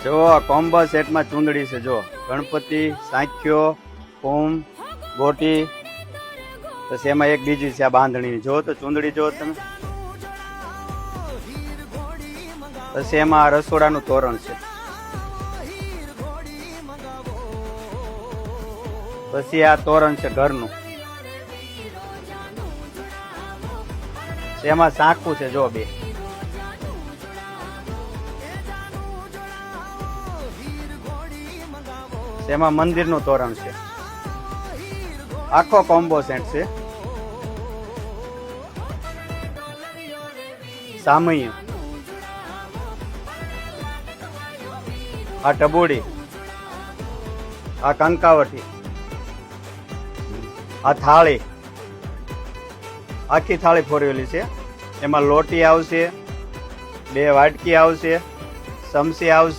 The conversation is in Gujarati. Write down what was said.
જો કોમ્બો સેટમાં ચૂંદડી છે. જો ગણપતિ, સાંખ્યો, કુંભ, ગોટી, પછી એમાં એક બીજી છે આ બાંધણી. જો તો ચૂંદડી જો તમે. પછી એમાં રસોડાનું તોરણ છે. પછી આ તોરણ છે ઘરનું. એમાં સાંકું છે જો બે. એમાં મંદિરનું તોરણ છે. આખો કોમ્બો સેટ છે. સામૈયું, આ ટબોડી, આ કંકાવટી, આ થાળી, આખી થાળી ફોરેલી છે. એમાં લોટી આવશે, 2 વાટકી આવશે, ચમચી આવશે.